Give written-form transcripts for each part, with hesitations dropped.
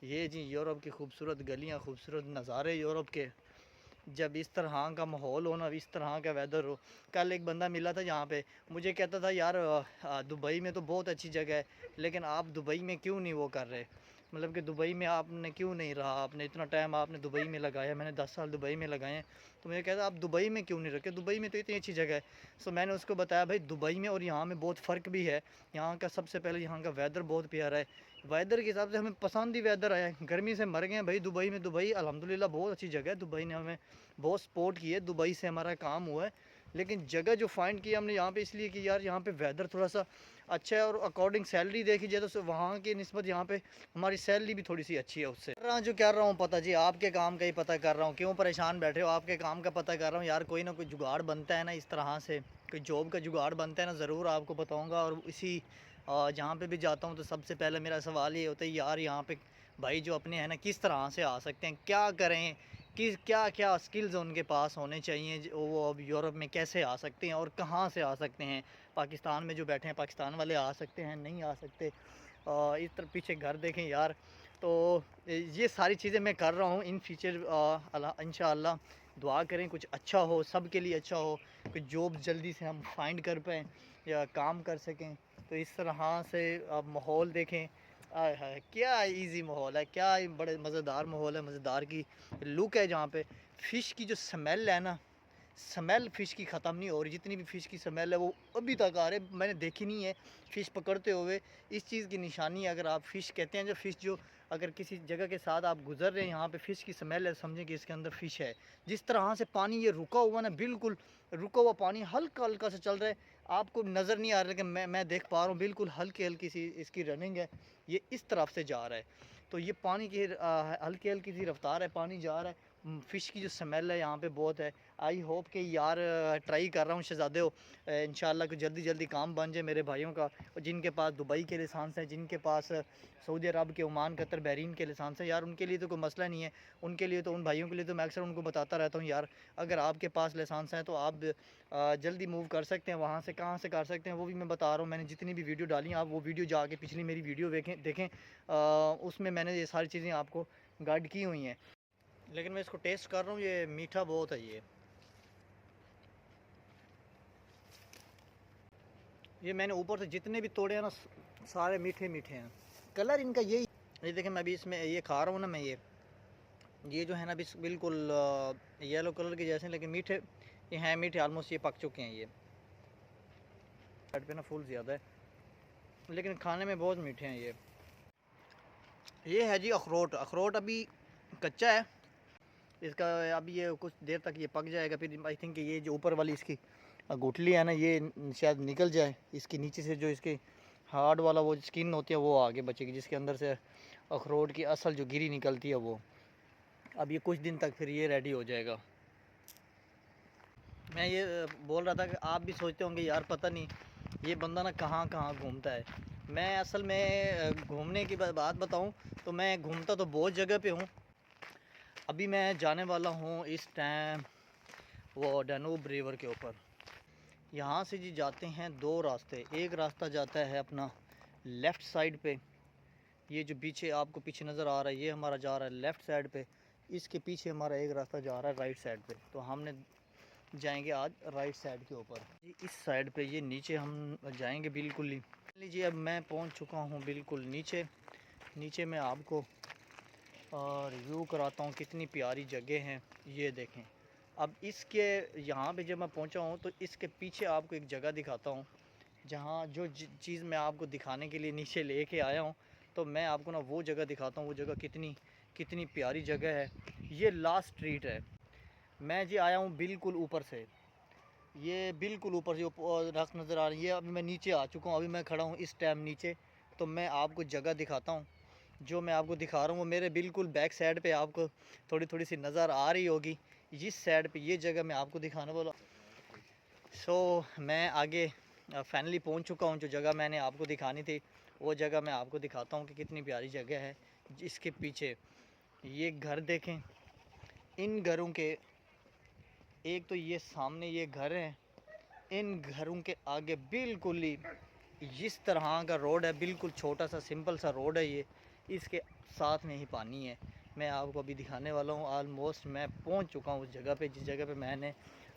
ये जी यूरोप की खूबसूरत गलियाँ, खूबसूरत नज़ारे यूरोप के। जब इस तरह का माहौल हो ना, इस तरह का वेदर हो। कल एक बंदा मिला था यहाँ पे, मुझे कहता था यार दुबई में तो बहुत अच्छी जगह है, लेकिन आप दुबई में क्यों नहीं वो कर रहे, मतलब कि दुबई में आपने क्यों नहीं रहा, आपने इतना टाइम आपने दुबई में लगाया, मैंने 10 साल दुबई में लगाए हैं। तो मुझे कहता आप दुबई में क्यों नहीं रखे, दुबई में तो इतनी अच्छी जगह है। सो मैंने उसको बताया भाई दुबई में और यहाँ में बहुत फ़र्क भी है। यहाँ का सबसे पहले यहाँ का वेदर बहुत प्यारा है। वेदर के हिसाब से हमें पसंद ही वेदर आया है, गर्मी से मर गए हैं भाई दुबई में। दुबई अल्हम्दुलिल्लाह बहुत अच्छी जगह है, दुबई ने हमें बहुत सपोर्ट की है, दुबई से हमारा काम हुआ है। लेकिन जगह जो फाइंड की हमने यहाँ पे इसलिए कि यार यहाँ पे वेदर थोड़ा सा अच्छा है, और अकॉर्डिंग सैलरी देखी जाए तो वहाँ की निस्बत यहाँ पे हमारी सैलरी भी थोड़ी सी अच्छी है उससे। कर रहा जो कर रहा हूँ पता जी, आपके काम का ही पता कर रहा हूँ, क्यों परेशान बैठे हो, आपके काम का पता कर रहा हूँ यार। कोई ना कोई जुगाड़ बनता है ना, इस तरह से कोई जॉब का जुगाड़ बनता है ना, ज़रूर आपको बताऊँगा। और इसी जहाँ पे भी जाता हूँ तो सबसे पहले मेरा सवाल ये होता है यार यहाँ पे भाई जो अपने हैं ना किस तरह से आ सकते हैं, क्या करें, किस क्या क्या स्किल्स उनके पास होने चाहिए, वो अब यूरोप में कैसे आ सकते हैं और कहाँ से आ सकते हैं। पाकिस्तान में जो बैठे हैं पाकिस्तान वाले आ सकते हैं, नहीं आ सकते। इस तरह पीछे घर देखें यार। तो ये सारी चीज़ें मैं कर रहा हूँ इन फ्यूचर। इंशाअल्लाह दुआ करें कुछ अच्छा हो, सब के लिए अच्छा हो, कुछ जॉब जल्दी से हम फाइंड कर पाएँ या काम कर सकें। तो इस तरह से आप माहौल देखें, आय हाय क्या इजी माहौल है, क्या बड़े मज़ेदार माहौल है, मज़ेदार की लुक है जहाँ पे। फ़िश की जो स्मेल है ना, स्मेल फ़िश की ख़त्म नहीं हो रही, जितनी भी फ़िश की स्मेल है वो अभी तक आ रही, मैंने देखी नहीं है फ़िश पकड़ते हुए। इस चीज़ की निशानी है, अगर आप फ़िश कहते हैं जो फ़िश जो अगर किसी जगह के साथ आप गुज़र रहे हैं यहाँ पे फ़िश की स्मेल है, समझें कि इसके अंदर फ़िश है। जिस तरह से पानी ये रुका हुआ ना, बिल्कुल रुका हुआ पानी हल्का हल्का से चल रहा है, आपको नज़र नहीं आ रहा, लेकिन मैं देख पा रहा हूँ बिल्कुल हल्की हल्की सी इसकी रनिंग है, ये इस तरफ से जा रहा है। तो ये पानी की हल्की हल्की सी रफ्तार है, पानी जा रहा है। फ़िश की जो स्मेल है यहाँ पे बहुत है। आई होप कि यार ट्राई कर रहा हूँ शहज़ादे हो, इंशाल्लाह कि जल्दी जल्दी काम बन जाए मेरे भाइयों का, और जिनके पास दुबई के लाइसेंस हैं, जिनके पास सऊदी अरब के, ओमान, कतर, बहरीन के लाइसेंस हैं यार, उनके लिए तो कोई मसला नहीं है। उनके लिए तो, उन भाइयों के लिए तो मैं अक्सर उनको बताता रहता हूँ यार, अगर आपके पास लाइसेंस हैं तो आप जल्दी मूव कर सकते हैं। वहाँ से कहाँ से कर सकते हैं वो भी मैं बता रहा हूँ। मैंने जितनी भी वीडियो डाली आप वो वीडियो जाके पिछली मेरी वीडियो देखें, उसमें मैंने ये सारी चीज़ें आपको गाइड की हुई हैं। लेकिन मैं इसको टेस्ट कर रहा हूँ, ये मीठा बहुत है। ये मैंने ऊपर से जितने भी तोड़े हैं ना सारे मीठे मीठे हैं। कलर इनका यही, ये देखें मैं अभी इसमें ये खा रहा हूँ ना, मैं ये जो है ना बिल्कुल येलो कलर के जैसे, लेकिन मीठे ये हैं, मीठे ऑलमोस्ट ये पक चुके हैं। ये साइड पे ना फूल ज़्यादा है, लेकिन खाने में बहुत मीठे हैं ये है जी अखरोट। अखरोट अभी कच्चा है इसका, अभी ये कुछ देर तक ये पक जाएगा, फिर आई थिंक ये जो ऊपर वाली इसकी गुठली है ना ये शायद निकल जाए, इसके नीचे से जो इसके हार्ड वाला वो स्किन होती है वो आगे बचेगी, जिसके अंदर से अखरोट की असल जो गिरी निकलती है वो। अब ये कुछ दिन तक फिर ये रेडी हो जाएगा। मैं ये बोल रहा था कि आप भी सोचते होंगे यार पता नहीं ये बंदा ना कहाँ कहाँ घूमता है। मैं असल में घूमने की बात बताऊँ तो मैं घूमता तो बहुत जगह पे हूँ। अभी मैं जाने वाला हूँ इस टाइम वो डैनूब रिवर के ऊपर। यहाँ से जी जाते हैं दो रास्ते, एक रास्ता जाता है अपना लेफ़्ट साइड पे, ये जो पीछे आपको पीछे नज़र आ रहा है ये हमारा जा रहा है लेफ़्ट साइड पे, इसके पीछे हमारा एक रास्ता जा रहा है राइट साइड पे। तो हमने जाएंगे आज राइट साइड के ऊपर जी, इस साइड पे ये नीचे हम जाएंगे बिल्कुल ही। लीजिए अब मैं पहुंच चुका हूं बिल्कुल नीचे। नीचे मैं आपको रिव्यू कराता हूं कितनी प्यारी जगह है, ये देखें। अब इसके यहाँ पे जब मैं पहुंचा हूं तो इसके पीछे आपको एक जगह दिखाता हूं, जहाँ जो चीज़ मैं आपको दिखाने के लिए नीचे लेके आया हूँ, तो मैं आपको ना वो जगह दिखाता हूँ। वो जगह कितनी कितनी प्यारी जगह है। ये लास्ट स्ट्रीट है। मैं जी आया हूँ बिल्कुल ऊपर से, ये बिल्कुल ऊपर से रास्ता नज़र आ रही है। अभी मैं नीचे आ चुका हूँ, अभी मैं खड़ा हूँ इस टाइम नीचे। तो मैं आपको जगह दिखाता हूँ, जो मैं आपको दिखा रहा हूँ वो मेरे बिल्कुल बैक साइड पे आपको थोड़ी थोड़ी सी नज़र आ रही होगी। इस साइड पे ये जगह मैं आपको दिखाने वाला। मैं आगे फाइनली पहुँच चुका हूँ। जो जगह मैंने आपको दिखानी थी वो जगह मैं आपको दिखाता हूँ कि कितनी प्यारी जगह है। इसके पीछे ये घर देखें, इन घरों के एक तो ये सामने ये घर हैं, इन घरों के आगे बिल्कुल ही इस तरह का रोड है, बिल्कुल छोटा सा सिंपल सा रोड है ये। इसके साथ में ही पानी है। मैं आपको अभी दिखाने वाला हूँ। ऑलमोस्ट मैं पहुँच चुका हूँ उस जगह पे जिस जगह पे मैंने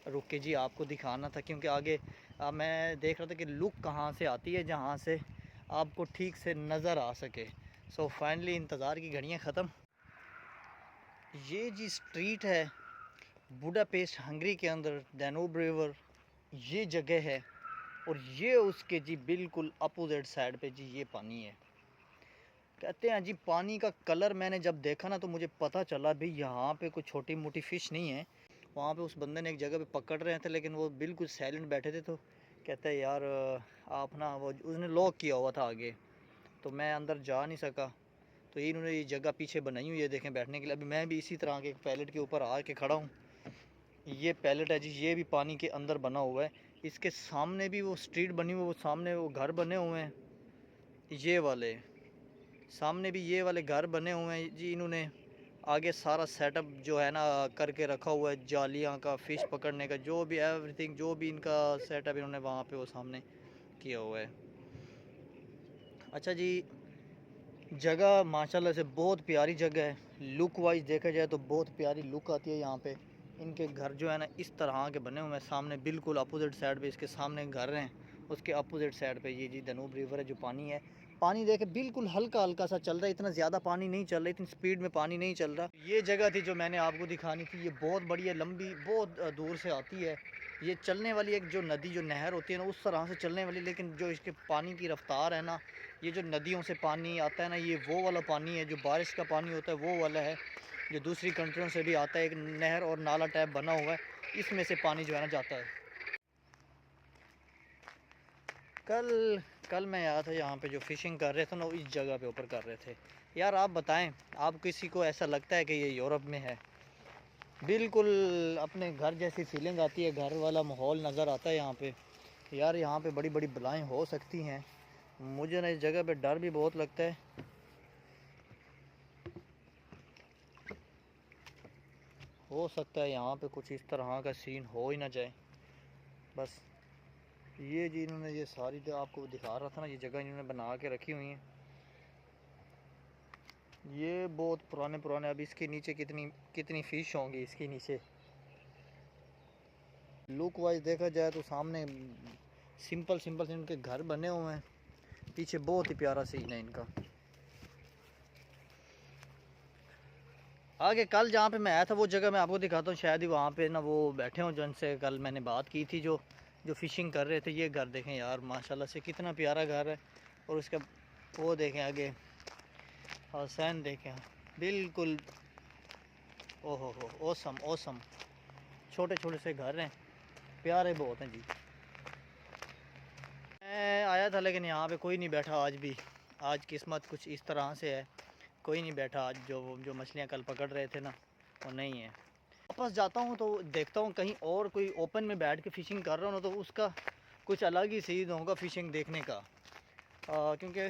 रुक के जी आपको दिखाना था, क्योंकि आगे मैं देख रहा था कि लुक कहाँ से आती है जहाँ से आपको ठीक से नज़र आ सके। सो फाइनली इंतज़ार की घड़ियाँ ख़त्म। ये जी स्ट्रीट है बुडापेस्ट हंगरी के अंदर, डैन्यूब रिवर ये जगह है। और ये उसके जी बिल्कुल अपोजिट साइड पे जी ये पानी है। कहते हैं जी पानी का कलर मैंने जब देखा ना तो मुझे पता चला भाई यहाँ पे कोई छोटी मोटी फ़िश नहीं है। वहाँ पे उस बंदे ने एक जगह पे पकड़ रहे थे, लेकिन वो बिल्कुल साइलेंट बैठे थे। तो कहते हैं यार आप ना, वो उसने लॉक किया हुआ था आगे, तो मैं अंदर जा नहीं सका। तो ये इन्होंने ये जगह पीछे बनाई हुई है देखें बैठने के लिए। अभी मैं भी इसी तरह के पैलेट के ऊपर आके खड़ा हूँ। ये पैलेट है जी, ये भी पानी के अंदर बना हुआ है। इसके सामने भी वो स्ट्रीट बनी हुई है, वो सामने वो घर बने हुए हैं। ये वाले सामने भी ये वाले घर बने हुए हैं जी। इन्होंने आगे सारा सेटअप जो है ना करके रखा हुआ है, जालियाँ का, फ़िश पकड़ने का, जो भी एवरीथिंग जो भी इनका सेटअप इन्होंने वहाँ पे वो सामने किया हुआ है। अच्छा जी, जगह माशाल्लाह से बहुत प्यारी जगह है। लुक वाइज देखा जाए तो बहुत प्यारी लुक आती है यहाँ पे। इनके घर जो है ना इस तरह के बने हुए हैं। सामने बिल्कुल अपोजिट साइड पे इसके सामने घर हैं, उसके अपोजिट साइड पे ये जी डैन्यूब रिवर है। जो पानी है, पानी देखे बिल्कुल हल्का हल्का सा चल रहा है, इतना ज़्यादा पानी नहीं चल रहा, इतनी स्पीड में पानी नहीं चल रहा। ये जगह थी जो मैंने आपको दिखानी थी। ये बहुत बड़ी है, लंबी, बहुत दूर से आती है। ये चलने वाली एक जो नदी, जो नहर होती है ना उस तरह से चलने वाली, लेकिन जो इसके पानी की रफ्तार है ना, ये जो नदियों से पानी आता है ना, ये वो वाला पानी है जो बारिश का पानी होता है वो वाला है, जो दूसरी कंट्रियों से भी आता है। एक नहर और नाला टाइप बना हुआ है, इसमें से पानी जो है ना जाता है। कल कल मैं आया था यहाँ पे, जो फ़िशिंग कर रहे थे ना इस जगह पे ऊपर कर रहे थे। यार आप बताएं, आप किसी को ऐसा लगता है कि ये यूरोप में है? बिल्कुल अपने घर जैसी फीलिंग आती है, घर वाला माहौल नज़र आता है यहाँ पे। यार यहाँ पे बड़ी बड़ी बलाएँ हो सकती हैं। मुझे ना इस जगह पे डर भी बहुत लगता है। हो सकता है यहाँ पे कुछ इस तरह का सीन हो ही ना जाए। बस ये जी इन्होंने ये सारी जो आपको दिखा रहा था ना, ये जगह इन्होंने बना के रखी हुई है। ये बहुत पुराने पुराने, अब इसके नीचे कितनी कितनी फ़िश होंगी इसके नीचे। लुक वाइज देखा जाए तो सामने सिंपल सिंपल से इनके घर बने हुए हैं, पीछे बहुत ही प्यारा सीन है इनका। आगे कल जहाँ पे मैं आया था वो जगह मैं आपको दिखाता हूँ, शायद ही वहाँ पे ना वो बैठे हों जिनसे कल मैंने बात की थी, जो जो फ़िशिंग कर रहे थे। ये घर देखें यार, माशाल्लाह से कितना प्यारा घर है। और उसका वो देखें आगे हसैन देखें, बिल्कुल ओहो हो, ओसम ओसम। छोटे छोटे से घर हैं, प्यारे बहुत हैं जी। मैं आया था लेकिन यहाँ पे कोई नहीं बैठा आज भी। आज किस्मत कुछ इस तरह से है, कोई नहीं बैठा आज। जो जो मछलियाँ कल पकड़ रहे थे ना वो नहीं है। वापस जाता हूँ तो देखता हूँ कहीं और कोई ओपन में बैठ के फ़िशिंग कर रहा हूँ ना, तो उसका कुछ अलग ही सीन होगा फ़िशिंग देखने का। क्योंकि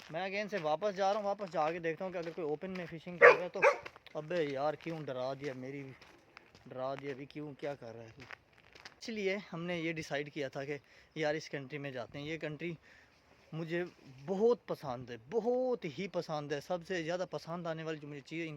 मैं अगेन से वापस जा रहा हूँ, वापस जाके देखता हूँ कि अगर कोई ओपन में फ़िशिंग कर रहा है तो अबे यार क्यों डरा दिया, मेरी डरा दिया अभी, क्यों क्या कर रहा है। इसलिए हमने ये डिसाइड किया था कि यार इस कंट्री में जाते हैं। ये कंट्री मुझे बहुत पसंद है, बहुत ही पसंद है। सबसे ज़्यादा पसंद आने वाली जो मुझे चीज़ है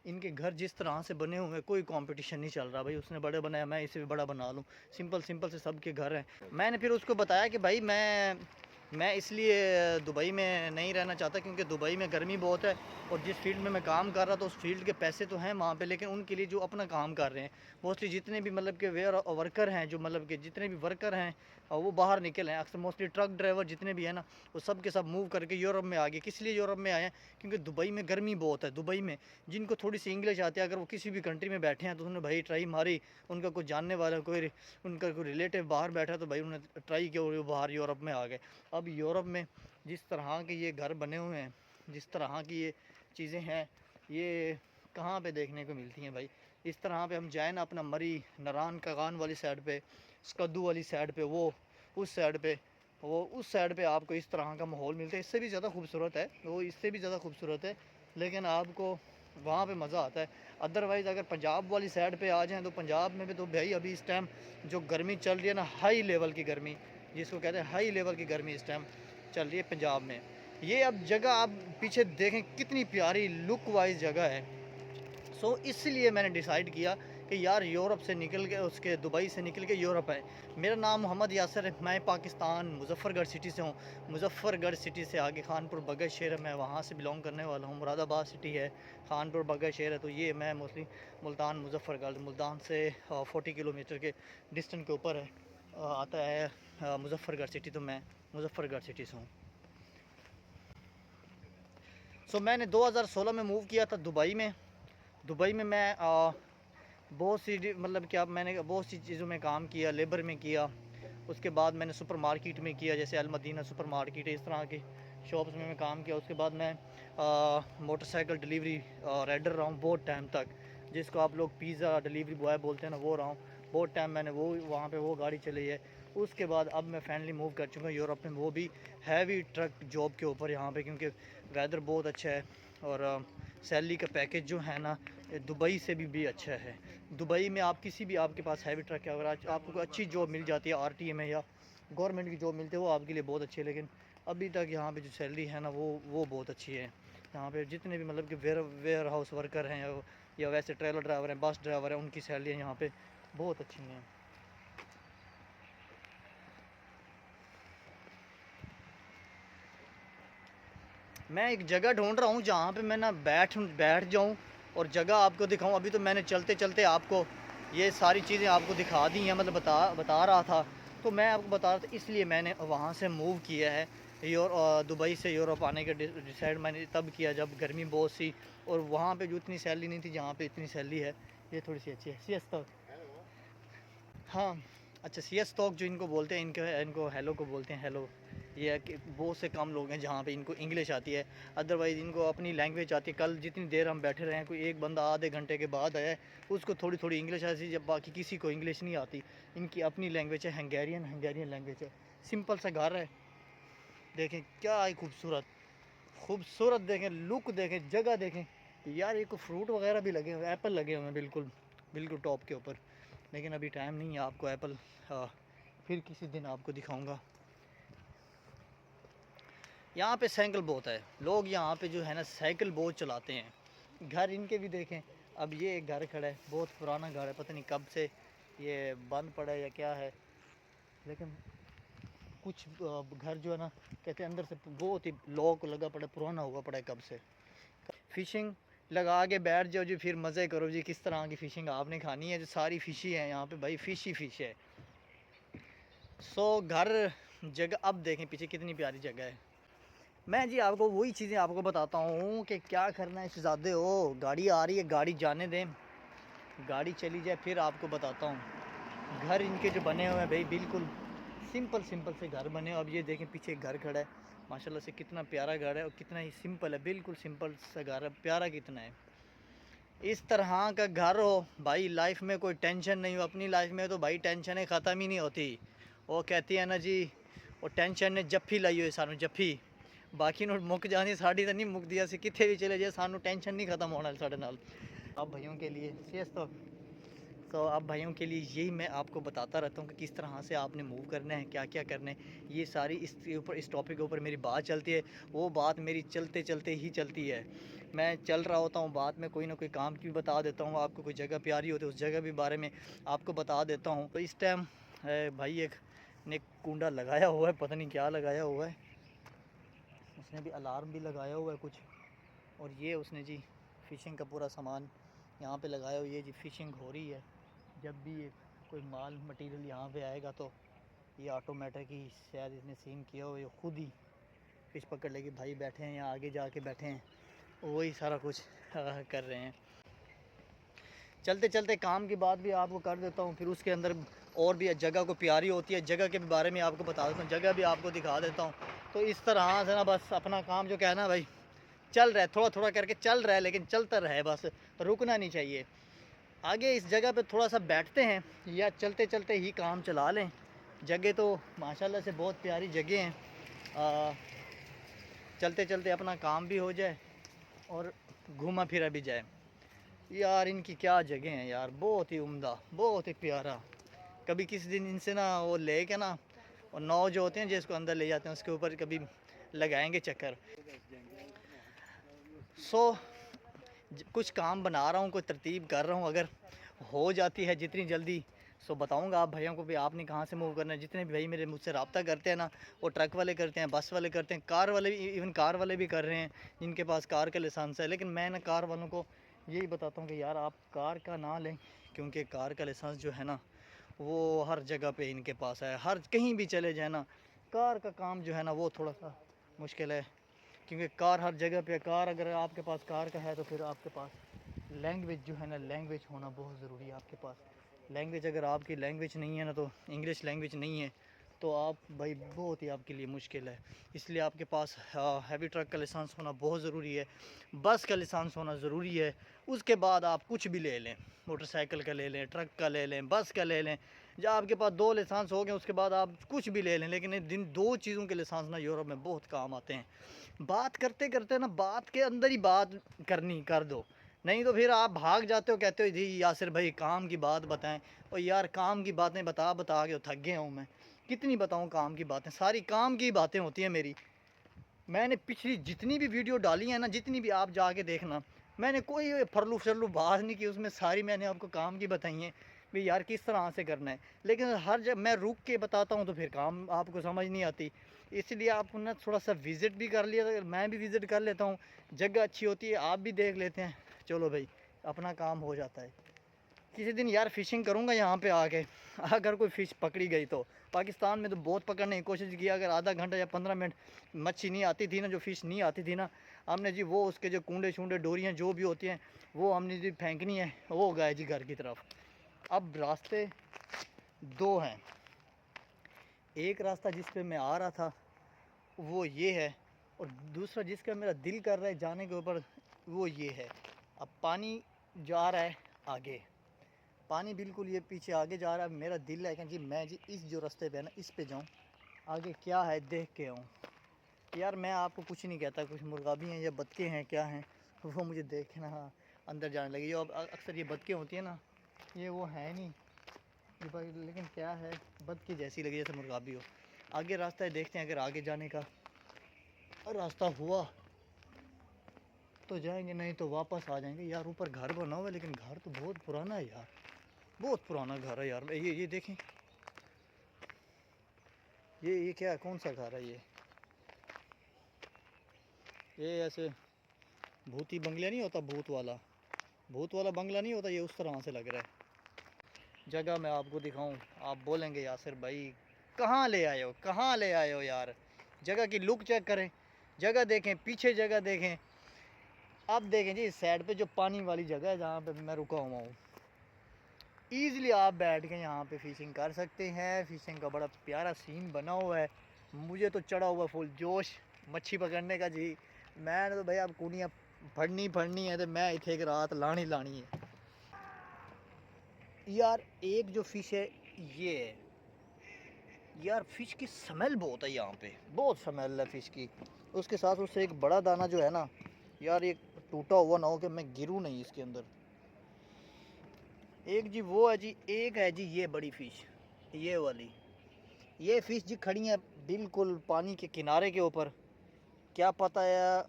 इनके घर जिस तरह से बने हुए हैं, कोई कंपटीशन नहीं चल रहा भाई उसने बड़े बनाया मैं इसे भी बड़ा बना लूँ। सिंपल सिंपल से सबके घर हैं। मैंने फिर उसको बताया कि भाई मैं इसलिए दुबई में नहीं रहना चाहता क्योंकि दुबई में गर्मी बहुत है, और जिस फील्ड में मैं काम कर रहा था उस फील्ड के पैसे तो हैं वहाँ पे, लेकिन उनके लिए जो अपना काम कर रहे हैं मोस्टली जितने भी मतलब के वेयर वर्कर हैं, जो मतलब के जितने भी वर्कर हैं वो बाहर निकले हैं। अक्सर मोस्टली ट्रक ड्राइवर जितने भी हैं ना वो सब के सब मूव करके यूरोप में आ गए। किस लिए यूरोप में आए हैं? क्योंकि दुबई में गर्मी बहुत है। दुबई में जिनको थोड़ी सी इंग्लिश आती है, अगर वो किसी भी कंट्री में बैठे हैं तो उन्होंने भाई ट्राई मारी, उनका कोई जानने वाला कोई उनका कोई रिलेटिव बाहर बैठा तो भाई उन्होंने ट्राई किया और वो बाहर यूरोप में आ गए। अब यूरोप में जिस तरह के ये घर बने हुए हैं, जिस तरह की ये चीज़ें हैं, ये कहाँ पे देखने को मिलती हैं भाई। इस तरह पे हम जाए ना अपना मरी नारायण कागान वाली साइड पे, स्कद्दू वाली साइड पे, वो उस साइड पे, वो उस साइड पे आपको इस तरह का माहौल मिलता है। इससे भी ज़्यादा खूबसूरत है वो, इससे भी ज़्यादा खूबसूरत है, लेकिन आपको वहाँ पे मज़ा आता है। अदरवाइज़ अगर पंजाब वाली साइड पे आ जाएँ तो पंजाब में भी तो भाई अभी इस टाइम जो गर्मी चल रही है ना, हाई लेवल की गर्मी, जिसको कहते हैं हाई लेवल की गर्मी इस टाइम चल रही है पंजाब में। ये अब जगह आप पीछे देखें कितनी प्यारी लुक वाइज जगह है। सो इसलिए मैंने डिसाइड किया कि यार यूरोप से निकल के, उसके दुबई से निकल के यूरोप है। मेरा नाम मोहम्मद यासर है, मैं पाकिस्तान मुजफ्फरगढ़ सिटी से हूँ। मुजफ्फरगढ़ सिटी से आगे खानपुर बगैर शहर है, मैं वहाँ से बिलोंग करने वाला हूँ। मुरादाबाद सिटी है, खानपुर बगैर शहर है, तो ये मैं मोस्टली मुल्तान मुजफ्फरगढ़, मुल्तान से 40 किलोमीटर के डिस्टेंस के ऊपर है आता है मुजफ्फरगढ़ सिटी। तो मैं मुजफ्फरगढ़ सिटी से हूँ। सो मैंने 2016 में मूव किया था दुबई में। दुबई में मैं बहुत सी मतलब क्या मैंने बहुत सी चीज़ों में काम किया, लेबर में किया। उसके बाद मैंने सुपर मार्केट में किया, जैसे अल मदीना सुपर मार्केट है, इस तरह की शॉप्स में मैं काम किया। उसके बाद मैं मोटरसाइकिल डिलीवरी राइडर रहा हूँ बहुत टाइम तक, जिसको आप लोग पिज़्ज़ा डिलीवरी बॉय बोलते हैं ना, वो रहा हूँ बहुत टाइम। मैंने वो वहाँ पे वो गाड़ी चलाई है। उसके बाद अब मैं फाइनली मूव कर चुका हूँ यूरोप में, वो भी हैवी ट्रक जॉब के ऊपर यहाँ पे, क्योंकि वेदर बहुत अच्छा है और सैलरी का पैकेज जो है ना दुबई से भी अच्छा है। दुबई में आप किसी भी आपके पास हैवी ट्रक है, अगर आज आपको अच्छी जॉब मिल जाती है आरटीए में या गवर्नमेंट की जॉब मिलती है, वो आपके लिए बहुत अच्छी है। लेकिन अभी तक यहाँ पे जो सैलरी है ना वो बहुत अच्छी है। यहाँ पे जितने भी मतलब कि वेयर हाउस वर्कर हैं या वैसे ट्रेलर ड्राइवर हैं, बस ड्राइवर हैं, उनकी सैलरी यहाँ पे बहुत अच्छी हैं। मैं एक जगह ढूंढ रहा हूँ जहाँ पे मैं ना बैठ जाऊँ और जगह आपको दिखाऊँ। अभी तो मैंने चलते चलते आपको ये सारी चीज़ें आपको दिखा दी हैं, मतलब बता रहा था। तो मैं आपको बता रहा था, इसलिए मैंने वहाँ से मूव किया है। दुबई से यूरोप आने का डिसाइड मैंने तब किया जब गर्मी बहुत सी और वहाँ पे जो इतनी सैलरी नहीं थी जहाँ पे इतनी सैलरी है। ये थोड़ी सी अच्छी है सी एस तक। हाँ, अच्छा सी एस टॉक जो इनको बोलते हैं, इनको हेलो को बोलते हैं हेलो। ये है कि बहुत से कम लोग हैं जहाँ पे इनको इंग्लिश आती है, अदरवाइज़ इनको अपनी लैंग्वेज आती है। कल जितनी देर हम बैठे रहे हैं, कोई एक बंदा आधे घंटे के बाद आया है, उसको थोड़ी थोड़ी इंग्लिश आती है, जब बाकी किसी को इंग्लिश नहीं आती। इनकी अपनी लैंग्वेज है, हंगेरियन लैंग्वेज है। सिंपल सा घर है, देखें क्या है खूबसूरत खूबसूरत, देखें लुक, देखें जगह, देखें यार। ये को फ्रूट वगैरह भी लगे हुए, एप्पल लगे हुए हैं बिल्कुल बिल्कुल टॉप के ऊपर। लेकिन अभी टाइम नहीं है, आपको एप्पल फिर किसी दिन आपको दिखाऊंगा। यहाँ पे साइकिल बहुत है, लोग यहाँ पे जो है ना साइकिल बहुत चलाते हैं। घर इनके भी देखें, अब ये एक घर खड़ा है, बहुत पुराना घर है, पता नहीं कब से ये बंद पड़ा है या क्या है। लेकिन कुछ घर जो है ना कहते हैं अंदर से बहुत ही लॉक लगा पड़ा, पुराना हुआ पड़ा है कब से। फ़िशिंग लगा के बैठ जाओ जी, फिर मज़े करो जी। किस तरह की फ़िशिंग आपने खानी है, जो सारी फ़िश ही है यहाँ पे भाई, फ़िश ही फ़िश है। सो घर जगह अब देखें पीछे कितनी प्यारी जगह है। मैं जी आपको वही चीज़ें आपको बताता हूँ कि क्या करना है शहज़ादे हो। गाड़ी आ रही है, गाड़ी जाने दें, गाड़ी चली जाए फिर आपको बताता हूँ। घर इनके जो बने हुए हैं भाई बिल्कुल सिंपल सिंपल से घर बने। अब ये देखें पीछे एक घर खड़ा है, माशाल्लाह से कितना प्यारा घर है और कितना ही सिंपल है, बिल्कुल सिंपल सा घर है, प्यारा कितना है। इस तरह का घर हो भाई, लाइफ में कोई टेंशन नहीं हो। अपनी लाइफ में तो भाई टेंशनें ख़त्म ही नहीं होती। वो कहती है ना जी, वो टेंशन ने जफ्फी लाई हुई सानू जफ्फी, बाकी नो मुक जानी साड़ी तो नहीं मुकती। असी कितने भी चले जाए सानू टेंशन नहीं ख़त्म होना साढ़े नाल। अब भाइयों के लिए सीरियस तो अब भाइयों के लिए यही मैं आपको बताता रहता हूँ कि किस तरह से आपने मूव करना है, क्या क्या करना है। ये सारी इसके ऊपर, इस टॉपिक के ऊपर मेरी बात चलती है। वो बात मेरी चलते चलते ही चलती है। मैं चल रहा होता हूँ, बाद में कोई ना कोई काम की भी बता देता हूँ आपको। कोई जगह प्यारी होती है उस जगह भी बारे में आपको बता देता हूँ। तो इस टाइम भाई एक ने कुंडा लगाया हुआ है, पता नहीं क्या लगाया हुआ है उसने, भी अलार्म भी लगाया हुआ है कुछ। और ये उसने जी फ़िशिंग का पूरा सामान यहाँ पे लगाया हुआ है। ये जी फ़िशिंग हो रही है। जब भी ये कोई माल मटेरियल यहाँ पे आएगा तो ये ऑटोमेटिक ही शायद इसने सीन किया हो, ये खुद ही फ़िश पकड़ लेगी। भाई बैठे हैं यहाँ आगे जाके बैठे हैं, वही सारा कुछ कर रहे हैं। चलते चलते काम की बात भी आपको कर देता हूँ, फिर उसके अंदर और भी जगह को प्यारी होती है, जगह के बारे में आपको बता देता हूँ, जगह भी आपको दिखा देता हूँ। तो इस तरह से ना बस अपना काम जो कहना भाई चल रहा है, थोड़ा थोड़ा करके चल रहा है, लेकिन चलता रहे बस, रुकना नहीं चाहिए। आगे इस जगह पे थोड़ा सा बैठते हैं या चलते चलते ही काम चला लें। जगह तो माशाल्लाह से बहुत प्यारी जगह हैं, चलते चलते अपना काम भी हो जाए और घूमा फिरा भी जाए। यार इनकी क्या जगह हैं यार, बहुत ही उम्दा, बहुत ही प्यारा। कभी किसी दिन इनसे ना वो ले के ना और 9 जो होते हैं जिसको अंदर ले जाते हैं उसके ऊपर कभी लगाएंगे चक्कर। सो कुछ काम बना रहा हूँ, कोई तरतीब कर रहा हूँ, अगर हो जाती है जितनी जल्दी सो बताऊंगा आप भैया को भी आपने कहाँ से मूव करना है। जितने भी भाई मेरे मुझसे रब्ता करते हैं ना, वो ट्रक वाले करते हैं, बस वाले करते हैं, कार वाले भी, इवन कार वाले भी कर रहे हैं जिनके पास कार का लाइसेंस है। लेकिन मैं ना कार वालों को यही बताता हूँ कि यार आप कार का ना लें, क्योंकि कार का लाइसेंस जो है ना वो हर जगह पे इनके पास है, हर कहीं भी चले जाए ना कार का काम जो है ना वो थोड़ा सा मुश्किल है, क्योंकि कार हर जगह पे है। कार अगर आपके पास कार का है तो फिर आपके पास लैंग्वेज जो है ना, लैंग्वेज होना बहुत ज़रूरी है आपके पास। लैंग्वेज अगर आपकी लैंग्वेज नहीं है ना, तो इंग्लिश लैंग्वेज नहीं है तो आप भाई बहुत ही आपके लिए मुश्किल है। इसलिए आपके पास हैवी ट्रक का लाइसेंस होना बहुत ज़रूरी है, बस का लाइसेंस होना ज़रूरी है। उसके बाद आप कुछ भी ले लें, मोटरसाइकिल का ले लें, ट्रक का ले लें, बस का ले लें। जब आपके पास 2 लाइसेंस हो गए उसके बाद आप कुछ भी ले लें। लेकिन इन 2 चीज़ों के लाइसेंस ना यूरोप में बहुत काम आते हैं। बात करते करते ना बात के अंदर ही बात करनी कर दो, नहीं तो फिर आप भाग जाते हो, कहते हो जी यासिर भाई काम की बात बताएं। और यार काम की बातें बता बता के थक गया हूँ मैं, कितनी बताऊँ काम की बातें, सारी काम की बातें होती हैं मेरी। मैंने पिछली जितनी भी वीडियो डाली है ना, जितनी भी आप जाके देखना, मैंने कोई फरलू फरलू बात नहीं की उसमें, सारी मैंने आपको काम की बताई हैं भाई यार किस तरह से करना है। लेकिन हर जब मैं रुक के बताता हूँ तो फिर काम आपको समझ नहीं आती। इसलिए आप ना थोड़ा सा विज़िट भी कर लिया, मैं भी विज़िट कर लेता हूँ, जगह अच्छी होती है आप भी देख लेते हैं, चलो भाई अपना काम हो जाता है। किसी दिन यार फ़िशिंग करूँगा यहाँ पे आके, अगर कोई फ़िश पकड़ी गई तो। पाकिस्तान में तो बहुत पकड़ने की कोशिश की, अगर आधा घंटा या 15 मिनट मच्छी नहीं आती थी ना, जो फ़िश नहीं आती थी ना, हमने जी वो उसके जो कूंडे शूंडे डोरियाँ जो भी होती हैं वो हमने जी फेंकनी है, वो गए जी घर की तरफ। अब रास्ते 2 हैं, एक रास्ता जिस पे मैं आ रहा था वो ये है, और दूसरा जिसका मेरा दिल कर रहा है जाने के ऊपर वो ये है। अब पानी जा रहा है आगे, पानी बिल्कुल ये पीछे आगे जा रहा है, मेरा दिल है कि जी मैं जी इस जो रास्ते पे है ना इस पे जाऊँ, आगे क्या है देख के आऊँ। यार मैं आपको कुछ नहीं कहता, कुछ मुर्गाबी हैं या बतखें हैं क्या हैं, वो मुझे देखना अंदर जाने लगी। जो अब अक्सर ये बतखें होती हैं ना, ये वो है नहीं ये भाई, लेकिन क्या है बतखे जैसी लगी जैसे मुर्गाबी हो। आगे रास्ता है, देखते हैं अगर आगे जाने का रास्ता हुआ तो जाएंगे, नहीं तो वापस आ जाएंगे। यार ऊपर घर बना हुआ है लेकिन घर तो बहुत पुराना है यार, बहुत पुराना घर है यार। ये देखें, ये क्या है, कौन सा घर है ये ऐसे भूती बंगला नहीं होता, भूत वाला बंगला नहीं होता, ये उस तरह से लग रहा है। जगह मैं आपको दिखाऊं, आप बोलेंगे यासिर भाई कहाँ ले आए हो, कहाँ ले आए हो यार। जगह की लुक चेक करें, जगह देखें, पीछे जगह देखें। अब देखें जी इस साइड पे जो पानी वाली जगह है जहाँ पे मैं रुका हुआ हूँ, ईज़िली आप बैठ के यहाँ पे फ़िशिंग कर सकते हैं। फ़िशिंग का बड़ा प्यारा सीन बना हुआ है। मुझे तो चढ़ा हुआ फुल जोश मच्छी पकड़ने का जी। मैंने तो भाई अब कुड़ियाँ फड़नी है तो मैं इतने एक रात लानी है। यार एक जो फ़िश है ये है यार, फ़िश की स्मेल बहुत है यहाँ पे, बहुत स्मेल है फ़िश की। उसके साथ उससे एक बड़ा दाना जो है ना यार, ये टूटा हुआ ना हो कि मैं गिरूँ नहीं इसके अंदर। एक जी वो है जी, एक है जी ये बड़ी फ़िश, ये वाली ये फ़िश जी खड़ी है बिल्कुल पानी के किनारे के ऊपर। क्या पता है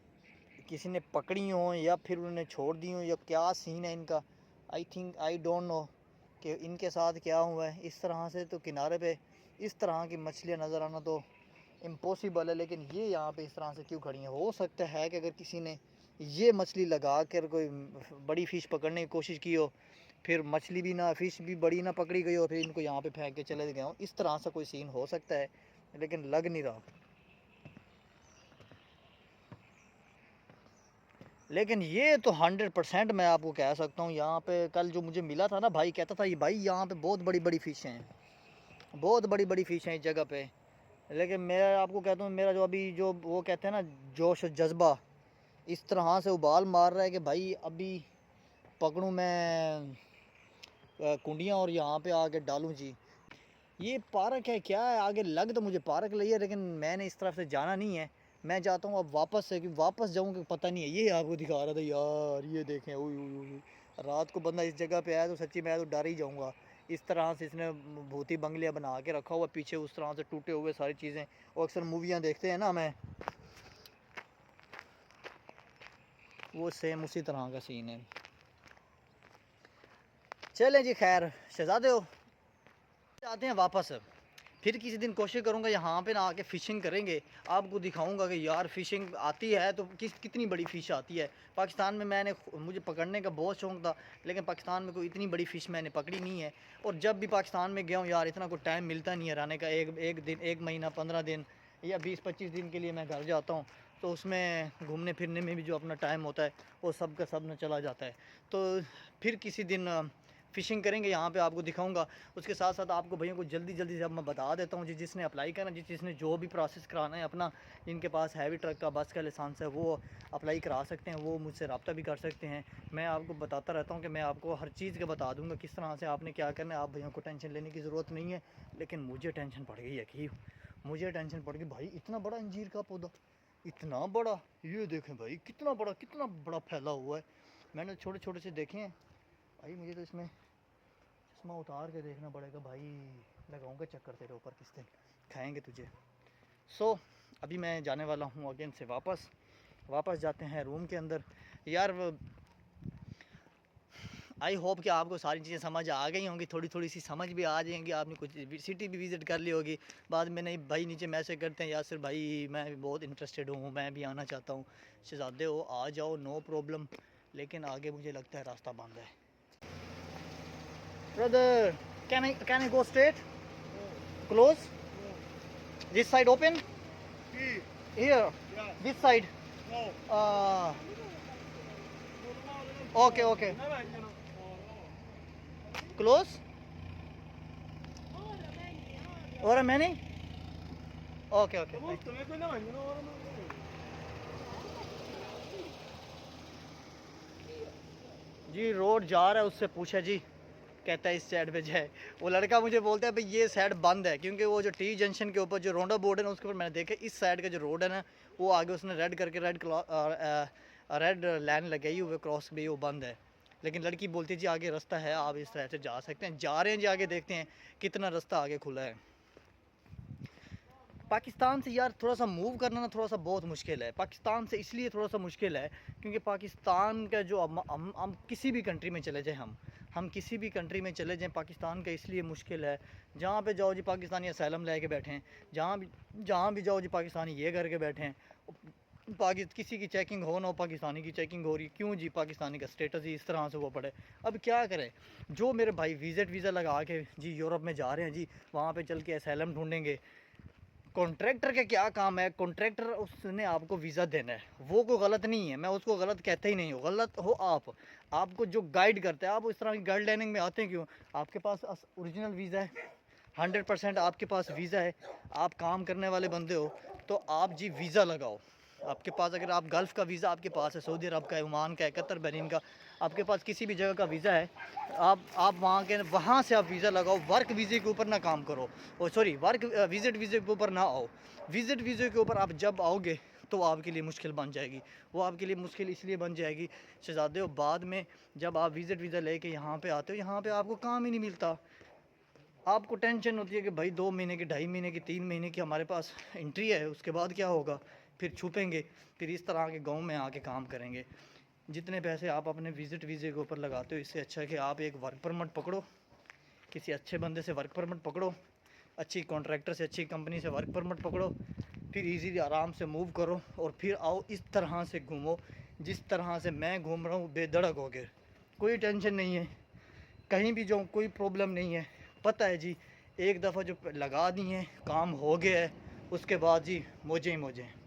किसी ने पकड़ी हो या फिर उन्होंने छोड़ दी हो या क्या सीन है इनका। आई डोंट नो कि इनके साथ क्या हुआ है। इस तरह से तो किनारे पे इस तरह की मछलियाँ नज़र आना तो इम्पॉसिबल है, लेकिन ये यहाँ पे इस तरह से क्यों खड़ी हैं। हो सकता है कि अगर किसी ने ये मछली लगा कर कोई बड़ी फ़िश पकड़ने की कोशिश की हो, फिर मछली भी ना, फ़िश भी बड़ी ना पकड़ी गई हो, फिर इनको यहाँ पे फेंक के चले गए हों। इस तरह से कोई सीन हो सकता है, लेकिन लग नहीं रहा। लेकिन ये तो 100% मैं आपको कह सकता हूँ, यहाँ पे कल जो मुझे मिला था ना भाई, कहता था ये भाई यहाँ पे बहुत बड़ी बड़ी फ़िश हैं, बहुत बड़ी बड़ी फ़िश हैं इस जगह पे। लेकिन मैं आपको कहता हूँ मेरा जो अभी जो वो कहते हैं ना जोश जज्बा इस तरह से उबाल मार रहा है कि भाई अभी पकड़ूँ मैं कुंडियाँ और यहाँ पे आके डालूँ जी। ये पार्क है क्या है, आगे लग तो मुझे पार्क लगी है लेकिन मैंने इस तरफ से जाना नहीं है। मैं चाहता हूँ अब वापस से कि वापस जाऊँ कि पता नहीं है। ये आपको दिखा रहा था यार, ये देखें, ओए ओए ओए, रात को बंदा इस जगह पे आया तो सच्ची मैं तो डर ही जाऊँगा इस तरह से इसने भूती बंगलिया बना के रखा हुआ, पीछे उस तरह से टूटे हुए सारी चीज़ें। और अक्सर मूवियाँ देखते हैं ना मैं, वो सेम उसी तरह का सीन है। चलें जी, खैर शहजादे हो, आते हैं वापस। फिर किसी दिन कोशिश करूँगा यहाँ पे ना आके फ़िशिंग करेंगे, आपको दिखाऊंगा कि यार फ़िशिंग आती है तो कितनी बड़ी फ़िश आती है। पाकिस्तान में मुझे पकड़ने का बहुत शौक़ था, लेकिन पाकिस्तान में कोई इतनी बड़ी फ़िश मैंने पकड़ी नहीं है। और जब भी पाकिस्तान में गया हूँ यार, इतना कोई टाइम मिलता नहीं है रहने का। एक दिन, एक महीना, 15 दिन या 20-25 दिन के लिए मैं घर जाता हूँ, तो उसमें घूमने फिरने में भी जो अपना टाइम होता है वो सब का सब न चला जाता है। तो फिर किसी दिन फ़िशिंग करेंगे, यहाँ पे आपको दिखाऊंगा। उसके साथ साथ आपको भैया को जल्दी जल्दी से अब मैं बता देता हूँ, जिसने अप्लाई करना, जिसने जो भी प्रोसेस कराना है अपना, जिनके पास हैवी ट्रक का, बस का लाइसेंस है, वो अप्लाई करा सकते हैं, वो मुझसे रब्ता भी कर सकते हैं। मैं आपको बताता रहता हूँ कि मैं आपको हर चीज़ का बता दूँगा किस तरह से आपने क्या करना है। आप भैया को टेंशन लेने की ज़रूरत नहीं है। लेकिन मुझे टेंशन पड़ गई यकीन, मुझे टेंशन पड़ गई भाई। इतना बड़ा अंजीर का पौधा, इतना बड़ा, ये देखें भाई कितना बड़ा फैला हुआ है। मैंने छोटे छोटे से देखे हैं भाई। मुझे तो इसमें चश्मा उतार के देखना पड़ेगा भाई, लगाऊंगा चक्कर तेरे ऊपर किस दिन, खाएंगे तुझे। अभी मैं जाने वाला हूँ अगेन से वापस जाते हैं रूम के अंदर। यार आई होप कि आपको सारी चीज़ें समझ आ गई होंगी, थोड़ी थोड़ी सी समझ भी आ जाएंगी। आपने कुछ सिटी भी विज़िट कर ली होगी। बाद में नहीं भाई नीचे मैसेज करते हैं, यासिर भाई मैं भी बहुत इंटरेस्टेड हूँ, मैं भी आना चाहता हूँ। शहजादे हो आ जाओ, नो प्रॉब्लम, लेकिन आगे मुझे लगता है रास्ता बंद है। Brother, can I go straight? Close? This side open? Here? Yeah. This side? No. Okay. Close? Or many? Okay. Ji road जा रहा है, उससे पूछा जी, कहता है इस साइड पे जाए। वो लड़का मुझे बोलता है भाई ये साइड बंद है, क्योंकि वो जो टी जंक्शन के ऊपर जो रोंडा बोर्ड है ना, उसके ऊपर मैंने देखा इस साइड का जो रोड है ना, वो आगे उसने रेड करके रेड लाइन लगाई हुई, क्रॉस भी वो बंद है। लेकिन लड़की बोलती है जी आगे रास्ता है, आप इस तरह से जा सकते हैं। जा रहे हैं जी, आगे देखते हैं कितना रास्ता आगे खुला है। पाकिस्तान से यार थोड़ा सा मूव करना ना थोड़ा सा बहुत मुश्किल है। पाकिस्तान से इसलिए थोड़ा सा मुश्किल है क्योंकि पाकिस्तान का जो हम किसी भी कंट्री में चले जाएं, हम किसी भी कंट्री में चले जाएं, पाकिस्तान का इसलिए मुश्किल है। जहाँ पे जाओ जी पाकिस्तानी असैलम लेके बैठे हैं, जहाँ भी जाओ जी पाकिस्तानी ये करके बैठे हैं। किसी की चेकिंग हो ना हो, पाकिस्तानी की चेकिंग हो रही है। क्यों जी? पाकिस्तानी का स्टेटस ही इस तरह से वो पड़े। अब क्या करें? जो मेरे भाई वीज़ा लगा के जी यूरोप में जा रहे हैं जी, वहाँ पे चल के असैलम ढूंढेंगे। कॉन्ट्रैक्टर का क्या काम है? कॉन्ट्रैक्टर उसने आपको वीज़ा देना है, वो कोई गलत नहीं है, मैं उसको गलत कहता ही नहीं हूँ। गलत हो आपको जो गाइड करता है, आप इस तरह की गाइड लाइनिंग में आते हैं क्यों? आपके पास ओरिजिनल वीज़ा है, 100% आपके पास वीज़ा है, आप काम करने वाले बंदे हो, तो आप जी वीज़ा लगाओ। आपके पास अगर आप गल्फ़ का वीज़ा आपके पास है, सऊदी अरब का है, ओमान का है, कतर, बहरीन का, आपके पास किसी भी जगह का वीज़ा है, आप वहाँ से आप वीज़ा लगाओ। वर्क वीज़े के ऊपर ना काम करो, वर्क विज़िट वीज़े के ऊपर ना आओ। विज़िट वीज़े के ऊपर आप जब आओगे तो आपके लिए मुश्किल बन जाएगी। वो आपके लिए मुश्किल इसलिए बन जाएगी शहजादे हो, बाद में जब आप विज़िट वीज़ा लेके यहाँ पे आते हो, यहाँ पे आपको काम ही नहीं मिलता। आपको टेंशन होती है कि भाई 2 महीने की, 2.5 महीने की, 3 महीने की हमारे पास एंट्री है, उसके बाद क्या होगा? फिर छुपेंगे, फिर इस तरह के गाँव में आके काम करेंगे। जितने पैसे आप अपने विज़िट वीज़े के ऊपर लगाते हो, इससे अच्छा है कि आप एक वर्क परमिट पकड़ो, किसी अच्छे बंदे से वर्क परमिट पकड़ो, अच्छी कॉन्ट्रैक्टर से, अच्छी कंपनी से वर्क परमिट पकड़ो, फिर इजीली आराम से मूव करो और फिर आओ। इस तरह से घूमो जिस तरह से मैं घूम रहा हूँ, बेधड़क हो गए, कोई टेंशन नहीं है, कहीं भी जाऊँ कोई प्रॉब्लम नहीं है। पता है जी, एक दफ़ा जो लगा दी है काम हो गया है, उसके बाद जी मौजें ही मौजें।